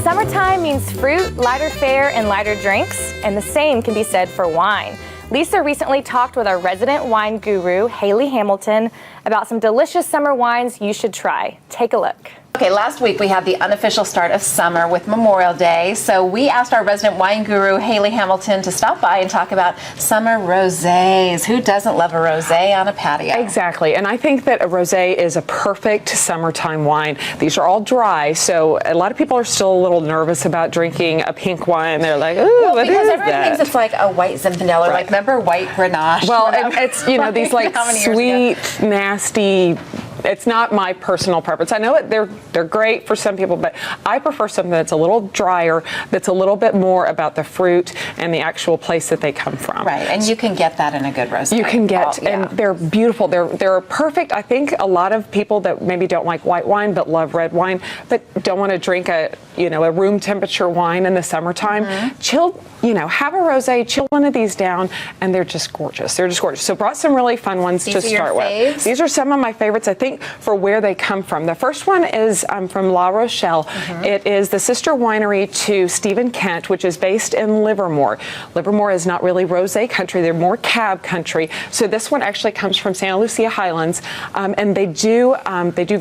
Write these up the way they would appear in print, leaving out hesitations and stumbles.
Summertime means fruit, lighter fare, and lighter drinks, and the same can be said for wine. Lisa recently talked with our resident wine guru, Haley Hamilton, about some delicious summer wines you should try. Take a look. Okay, last week we had the unofficial start of summer with Memorial Day, so we asked our resident wine guru, Haley Hamilton, to stop by and talk about summer rosés. Who doesn't love a rosé on a patio? Exactly, and I think that a rosé is a perfect summertime wine. These are all dry, so a lot of people are still a little nervous about drinking a pink wine. They're like, ooh, what is that? Because everyone thinks it's like a white Zinfandel, or like, remember white Grenache? Well, and it's, you know, these like sweet, nasty. It's not my personal preference. I know they're great for some people, but I prefer something that's a little drier, that's a little bit more about the fruit and the actual place that they come from. Right, and you can get that in a good rosé. You can get, and they're beautiful. They're perfect. I think a lot of people that maybe don't like white wine but love red wine, but don't want to drink a room temperature wine in the summertime, chill. Have a rosé, chill one of these down, and they're just gorgeous. They're just gorgeous. So brought some really fun ones to start with. These are some of my favorites, I think, for where they come from. The first one is from La Rochelle. It is the sister winery to Stephen Kent, which is based in Livermore. Livermore is not really rosé country. They're more cab country. So this one actually comes from Santa Lucia Highlands, and they do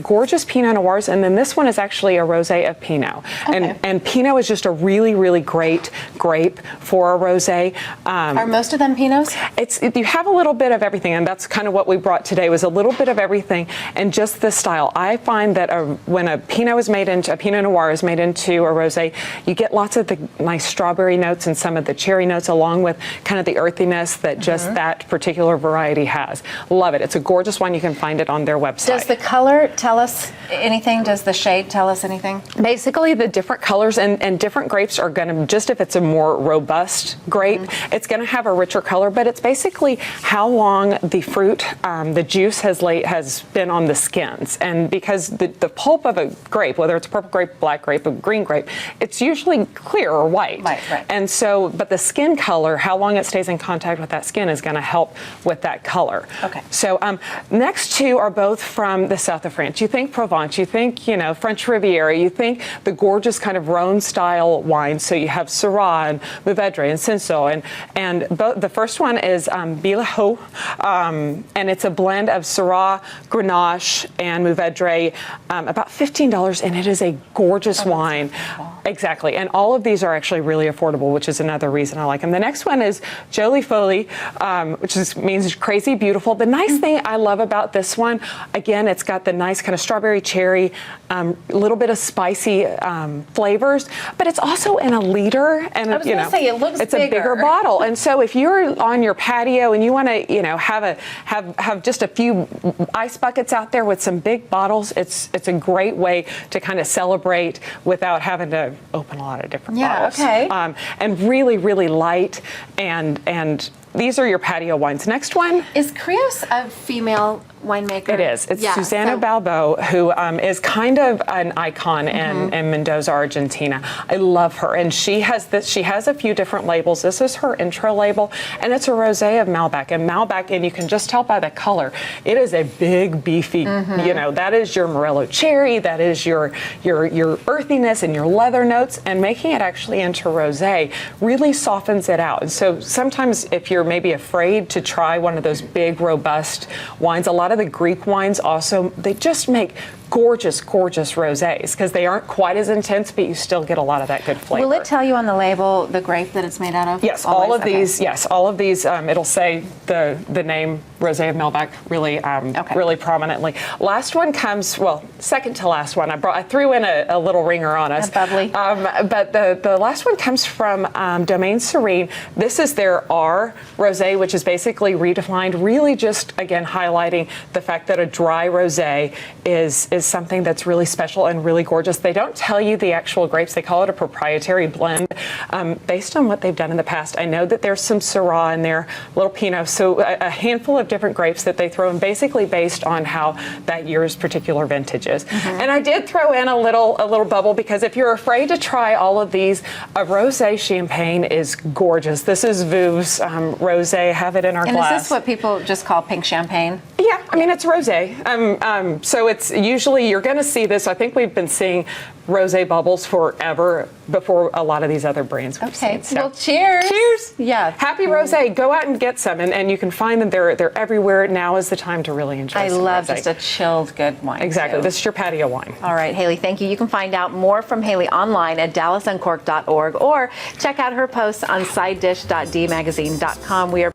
gorgeous Pinot Noirs, and then this one is actually a rosé of Pinot. And Pinot is just a really, really great grape for a rosé. Are most of them Pinots? You have a little bit of everything, and that's kind of what we brought today, was a little bit of everything and just the style. I find that when a Pinot Noir is made into a rosé, you get lots of the nice strawberry notes and some of the cherry notes, along with kind of the earthiness that just that particular variety has. Love it. It's a gorgeous one. You can find it on their website. Does the color tell us anything? Does the shade tell us anything? Basically, the different colors and different grapes are going to, just if it's a more robust grape, it's going to have a richer color, but it's basically how long the fruit, the juice has been on the skins. And because the pulp of a grape, whether it's a purple grape, black grape, a green grape, it's usually clear or white. Right. And so, but the skin color, how long it stays in contact with that skin, is going to help with that color. Okay. So next two are both from the south of France. You think Provence, you think, French Riviera, you think the gorgeous kind of Rhone style wines. So you have Syrah and Mourvedre and Cinsault, and both. The first one is Billaud, and it's a blend of Syrah, Grenache, and Mourvedre, about $15, and it is a gorgeous wine. Exactly, and all of these are actually really affordable, which is another reason I like them. The next one is Jolie Folie, which means crazy beautiful. The nice thing I love about this one, again, it's got the nice kind of strawberry cherry, a little bit of spicy flavors, but it's also in a liter, and I was going to say, it looks it's a bigger bottle. And so if you're on your patio and you want to, have just a few ice buckets out there with some big bottles, it's a great way to kind of celebrate without having to open a lot of different bottles. Okay. And really, really light, and these are your patio wines. Next one. Is Crios a female winemaker? It is. It's Susana Balbo, who is kind of an icon in Mendoza, Argentina. I love her, and she has a few different labels. This is her intro label, and it's a rosé of Malbec. And you can just tell by the color, it is a big, beefy. That is your Morello cherry. That is your earthiness and your leather notes, and making it actually into rosé really softens it out. And so sometimes if you're maybe afraid to try one of those big, robust wines, a lot of the Greek wines also, they just make gorgeous, gorgeous rosés because they aren't quite as intense, but you still get a lot of that good flavor. Will it tell you on the label the grape that it's made out of? Yes, all of these. Yes, all of these. It'll say the name Rosé of Malbec really prominently. Last one comes, second to last one. I threw in a little ringer on us. Bubbly. But the last one comes from Domaine Serene. This is their R Rosé, which is basically redefined, really just again highlighting the fact that a dry rosé is something that's really special and really gorgeous. They don't tell you the actual grapes. They call it a proprietary blend based on what they've done in the past. I know that there's some Syrah in there, little Pinot, so a handful of different grapes that they throw in, basically based on how that year's particular vintage is. And I did throw in a little bubble, because if you're afraid to try all of these, a rosé champagne is gorgeous. This is Veuve's rosé. Have it in our glass. And is this what people just call pink champagne? Yeah, I mean, it's rosé. So it's usually, you're going to see this. I think we've been seeing rosé bubbles forever before a lot of these other brands we've Okay, seen. So. well, cheers. Cheers. Yeah. Happy rosé. Go out and get some, and you can find them. They're everywhere. Now is the time to really enjoy I some love rosé. just a chilled good wine. Exactly. too. This is your patio wine. All right, Haley, thank you. You can find out more from Haley online at dallasuncorked.org or check out her posts on sidedish.dmagazine.com. We are